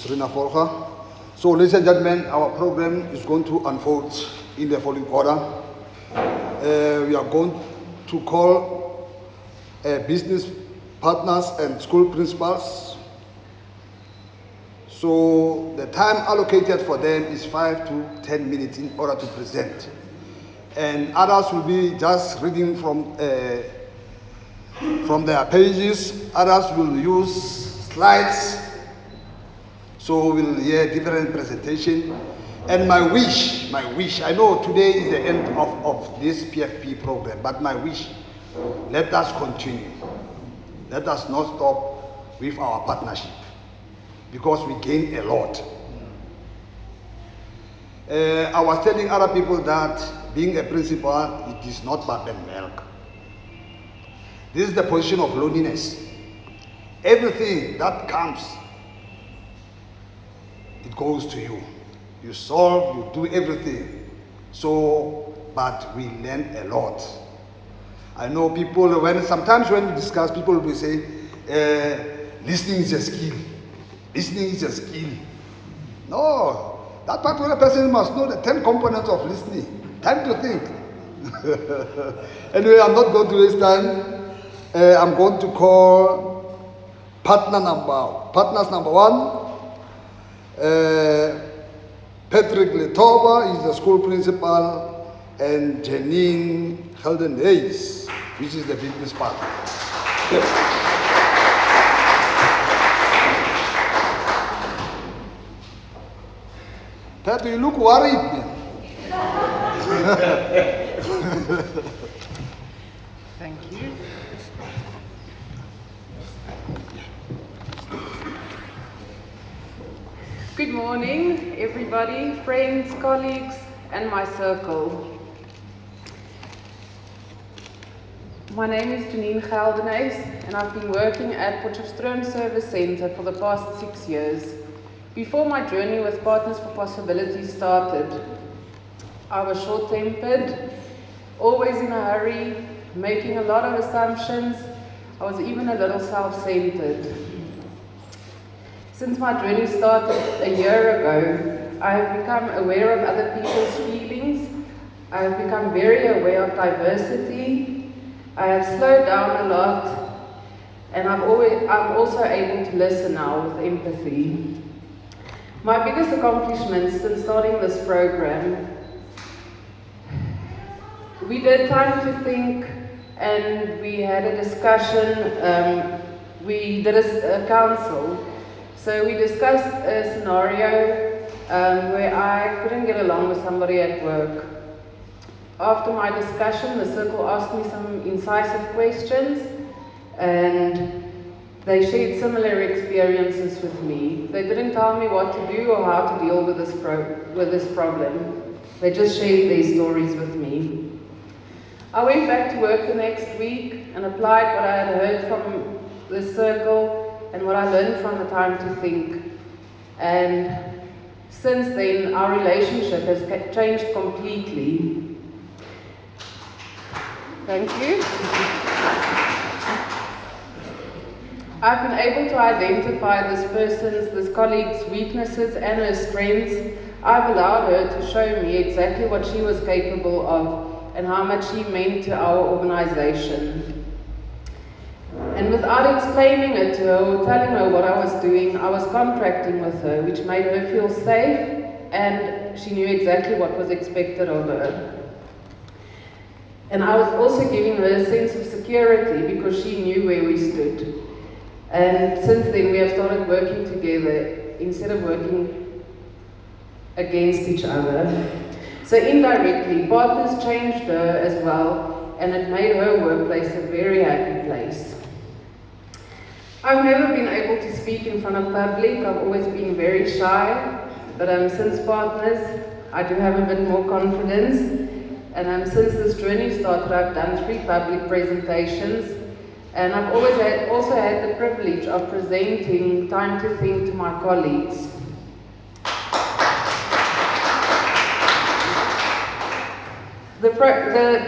So, ladies and gentlemen, our program is going to unfold in the following order. We are going to call business partners and school principals. So the time allocated for them is 5 to 10 minutes in order to present. And others will be just reading from their pages. Others will use slides. So we'll hear different presentation. And my wish, I know today is the end of this PFP program, but my wish, let us continue. Let us not stop with our partnership, because we gain a lot. I was telling other people that being a principal, it is not bad and milk. This is the position of loneliness. Everything that comes, it goes to you. You solve, you do everything. So, but we learn a lot. I know people, sometimes when we discuss, people will say, listening is a skill. Listening is a skill. No, that particular person must know the 10 components of listening. Time to think. Anyway, I'm not going to waste time. I'm going to call partners number 1. Patrick Letoba is the school principal, and Janine Helden Hayes, which is the business partner. Pat, you look worried, man. Thank you. Good morning, everybody, friends, colleagues, and my circle. My name is Janine Geldenhuys, and I've been working at Potchefstroom Service Centre for the past 6 years. Before my journey with Partners for Possibility started, I was short-tempered, always in a hurry, making a lot of assumptions. I was even a little self-centered. Since my journey started a year ago, I have become aware of other people's feelings. I have become very aware of diversity. I have slowed down a lot, and I'm also able to listen now with empathy. My biggest accomplishment since starting this program, we did time to think, and we had a discussion. We did a council. So we discussed a scenario where I couldn't get along with somebody at work. After my discussion, the circle asked me some incisive questions, and they shared similar experiences with me. They didn't tell me what to do or how to deal with this problem. They just shared their stories with me. I went back to work the next week and applied what I had heard from the circle and what I learned from the time to think. And since then, our relationship has changed completely. Thank you. I've been able to identify this colleague's weaknesses and her strengths. I've allowed her to show me exactly what she was capable of and how much she meant to our organization. And without explaining it to her or telling her what I was doing, I was contracting with her, which made her feel safe, and she knew exactly what was expected of her. And I was also giving her a sense of security because she knew where we stood. And since then we have started working together instead of working against each other. So indirectly, Partners changed her as well, and it made her workplace a very happy place. I've never been able to speak in front of public. I've always been very shy, but since Partners, I do have a bit more confidence. And since this journey started, I've done 3 public presentations, and I've also had the privilege of presenting Time to Think to my colleagues. The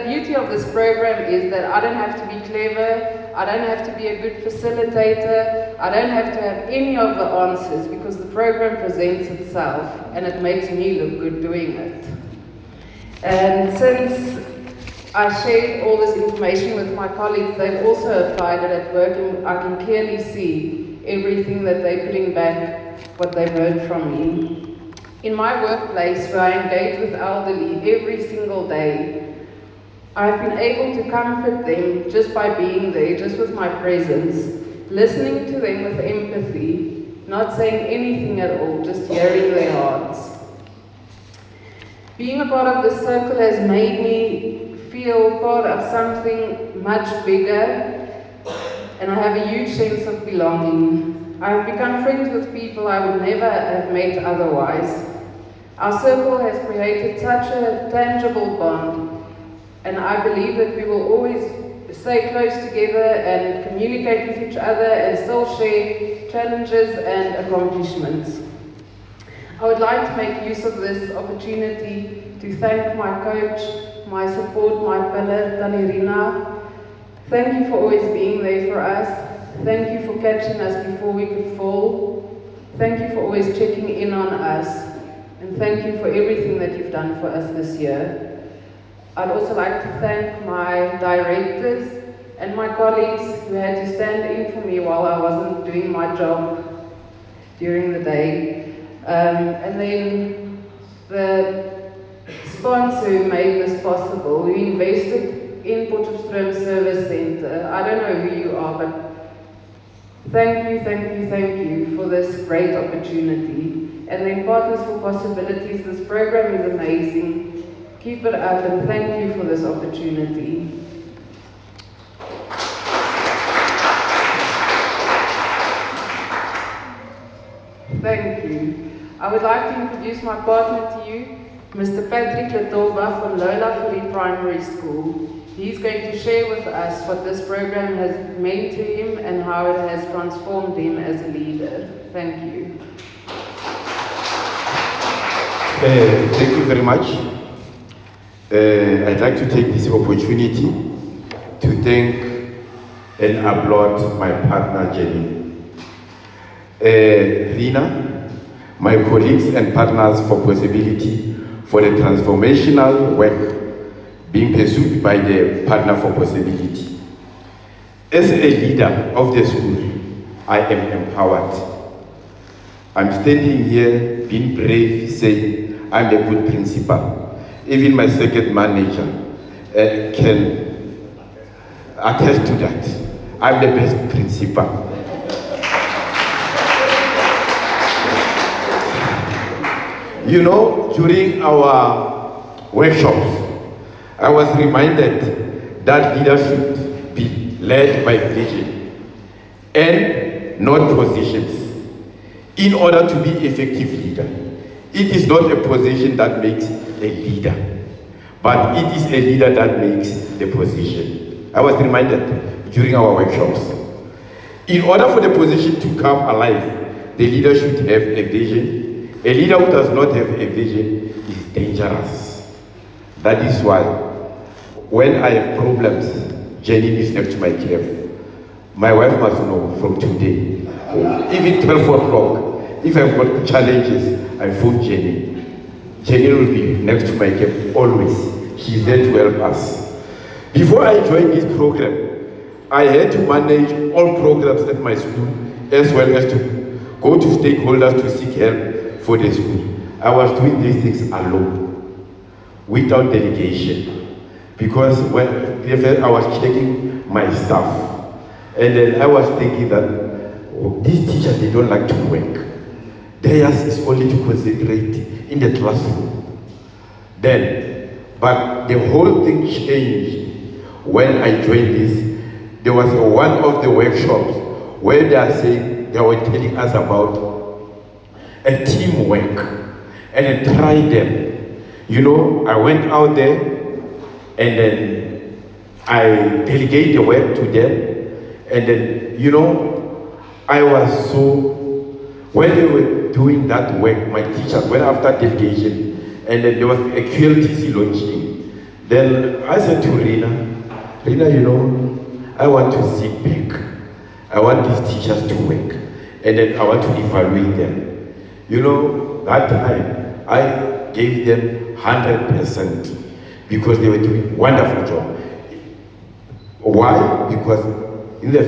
beauty of this program is that I don't have to be clever, I don't have to be a good facilitator, I don't have to have any of the answers because the program presents itself and it makes me look good doing it. And since I shared all this information with my colleagues, they've also applied it at work, and I can clearly see everything that they're putting back, what they've heard from me. In my workplace, where I engage with elderly every single day, I've been able to comfort them just by being there, just with my presence, listening to them with empathy, not saying anything at all, just hearing their hearts. Being a part of this circle has made me feel part of something much bigger, and I have a huge sense of belonging. I have become friends with people I would never have met otherwise. Our circle has created such a tangible bond, and I believe that we will always stay close together and communicate with each other and still share challenges and accomplishments. I would like to make use of this opportunity to thank my coach, my support, my pillar, Tanirina. Thank you for always being there for us. Thank you for catching us before we could fall. Thank you for always checking in on us. And thank you for everything that you've done for us this year. I'd also like to thank my directors and my colleagues who had to stand in for me while I wasn't doing my job during the day. And then the sponsor who made this possible, who invested in Potchefstroom Service Centre. I don't know who you are, but thank you for this great opportunity. And then Partners for Possibilities, this program is amazing. Keep it up and thank you for this opportunity. Thank you. I would like to introduce my partner to you, Mr. Patrick Letoba from Loula Fourie Primary School. He's going to share with us what this program has meant to him and how it has transformed him as a leader. Thank you. Thank you very much. I'd like to take this opportunity to thank and applaud my partner, Jenny. Rina, my colleagues and partners for possibility for the transformational work being pursued by the Partner for Possibility. As a leader of the school, I am empowered. I'm standing here being brave, saying I'm a good principal. Even my second manager can attest to that. I'm the best principal. You know, during our workshops, I was reminded that leadership should be led by vision and not positions in order to be effective leader. It is not a position that makes a leader, but it is a leader that makes the position. I was reminded during our workshops. In order for the position to come alive, the leader should have a vision. A leader who does not have a vision is dangerous. That is why when I have problems, Jenny is next to my cave. My wife must know from today, even 12 o'clock, if I've got challenges, I phone Jenny. Jenny will be next to my cave always. She's there to help us. Before I joined this program, I had to manage all programs at my school, as well as to go to stakeholders to seek help for the school. I was doing these things alone, without delegation, because when I was checking my staff, and then I was thinking that these teachers, they don't like to work. Theirs is only to concentrate in the classroom. But the whole thing changed when I joined this. There was one of the workshops where they were telling us about a teamwork, and then try them. You know, I went out there and then I delegated the work to them, and then, you know, I was so, when they were doing that work, my teachers went after delegation, and then there was a QLTC launching. Then I said to Rina, you know, I want to sit back. I want these teachers to work. And then I want to evaluate them. You know, that time, I gave them 100% because they were doing a wonderful job. Why? Because in the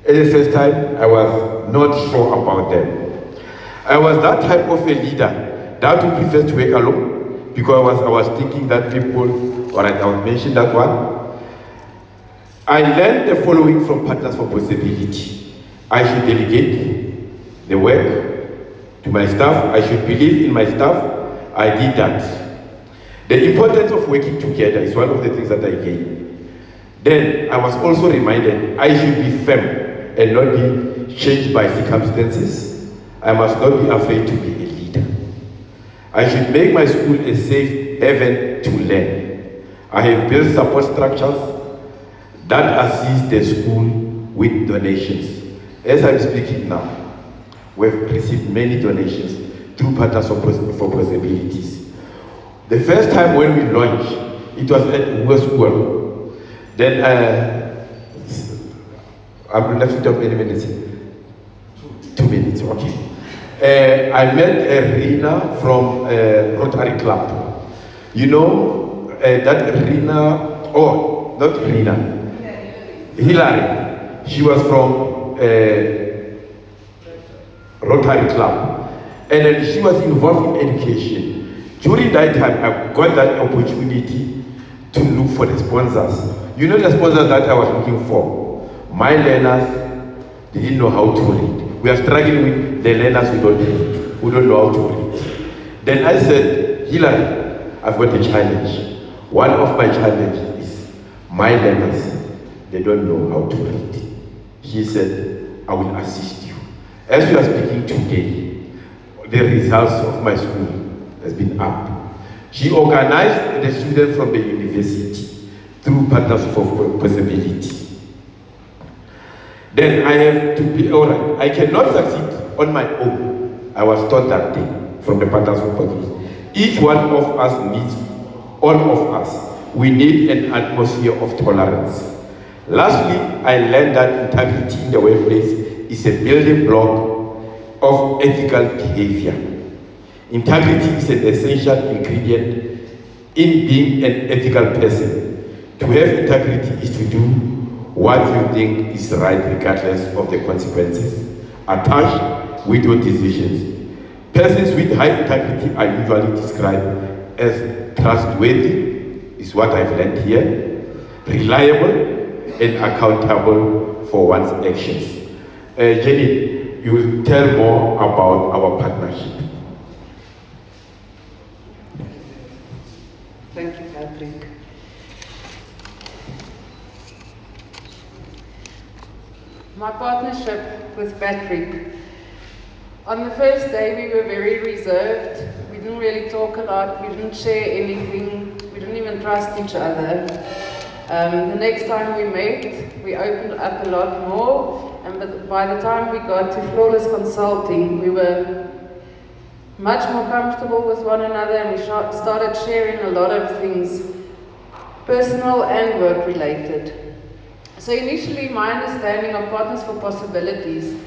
first time, I was not sure about them. I was that type of a leader that would prefer to work alone because I was thinking that people, all right, I will mention that one. I learned the following from Partners for Possibility. I should delegate the work to my staff. I should believe in my staff. I did that. The importance of working together is one of the things that I gained. Then I was also reminded I should be firm and not be changed by circumstances. I must not be afraid to be a leader. I should make my school a safe haven to learn. I have built support structures that assist the school with donations. As I'm speaking now, we've received many donations through Partners for Possibilities. The first time when we launched, it was at West School. Then I'm left with how many minutes? 2 minutes, okay. I met Rina from Rotary Club. You know, that Rina, oh, not Rina, Hillary. She was from Rotary Club. And then she was involved in education. During that time, I got that opportunity to look for the sponsors. You know the sponsors that I was looking for? My learners, they didn't know how to read. We are struggling with the learners who don't know how to read. Then I said, Hillary, I've got a challenge. One of my challenges is my learners, they don't know how to read. She said, I will assist you. As we are speaking today, the results of my school has been up. She organized the students from the university through Partners for Possibility. Then I have to be, all right, I cannot succeed on my own. I was taught that day from the Partners for Possibility. Each one of us needs, all of us, we need an atmosphere of tolerance. Lastly, I learned that integrity in the workplace is a building block of ethical behavior. Integrity is an essential ingredient in being an ethical person. To have integrity is to do what you think is right regardless of the consequences attached with your decisions. Persons with high integrity are usually described as trustworthy, is what I've learned here, reliable, and accountable for one's actions. Jenny, you will tell more about our partnership. Thank you, Patrick. My partnership with Patrick. On the first day, we were very reserved. We didn't really talk a lot. We didn't share anything. We didn't even trust each other. The next time we met, we opened up a lot more. And by the time we got to Flawless Consulting, we were much more comfortable with one another, and we started sharing a lot of things, personal and work related. So initially, my understanding of Partners for Possibilities,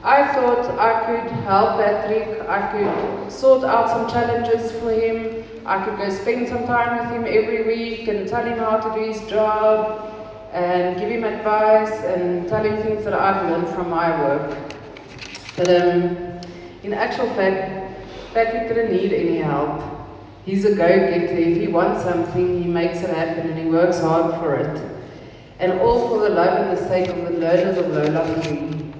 I thought I could help Patrick, I could sort out some challenges for him, I could go spend some time with him every week and tell him how to do his job and give him advice and tell him things that I've learned from my work. But in actual fact, Patrick didn't need any help. He's a go-getter. If he wants something, he makes it happen and he works hard for it. And all for the love and the sake of the learners of Loula Fourie.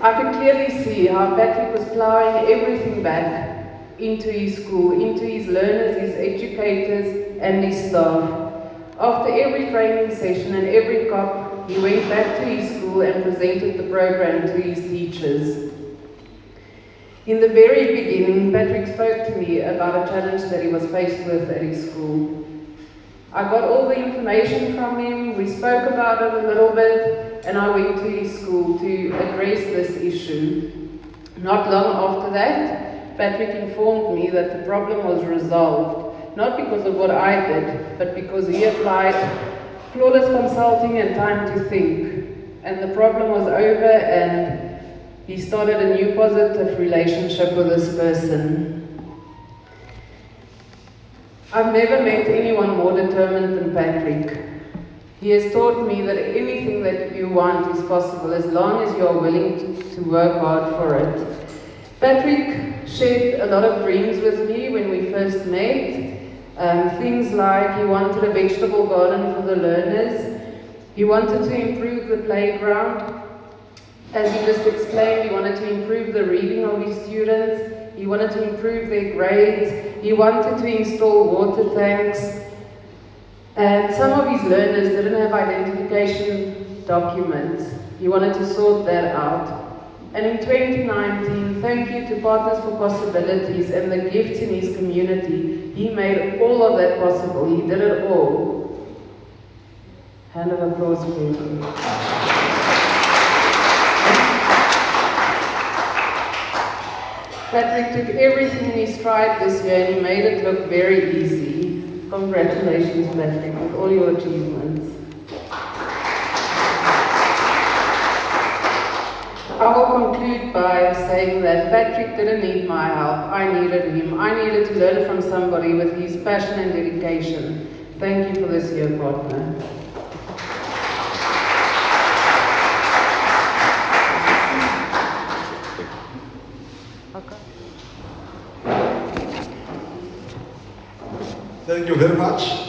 I could clearly see how Patrick was ploughing everything back into his school, into his learners, his educators, and his staff. After every training session and every COP, he went back to his school and presented the program to his teachers. In the very beginning, Patrick spoke to me about a challenge that he was faced with at his school. I got all the information from him, we spoke about it a little bit, and I went to his school to address this issue. Not long after that, Patrick informed me that the problem was resolved, not because of what I did, but because he applied flawless consulting and time to think. And the problem was over, and he started a new positive relationship with this person. I've never met anyone more determined than Patrick. He has taught me that anything that you want is possible as long as you are willing to work hard for it. Patrick shared a lot of dreams with me when we first met. Things like he wanted a vegetable garden for the learners. He wanted to improve the playground. As he just explained, he wanted to improve the reading of his students. He wanted to improve their grades. He wanted to install water tanks. And some of his learners didn't have identification documents. He wanted to sort that out. And in 2019, thank you to Partners for Possibilities and the gifts in his community, he made all of that possible. He did it all. Hand of applause for him. Patrick took everything in his stride this year and he made it look very easy. Congratulations, Patrick, with all your achievements. I will conclude by saying that Patrick didn't need my help. I needed him. I needed to learn from somebody with his passion and dedication. Thank you for this year, partner. Thank you very much.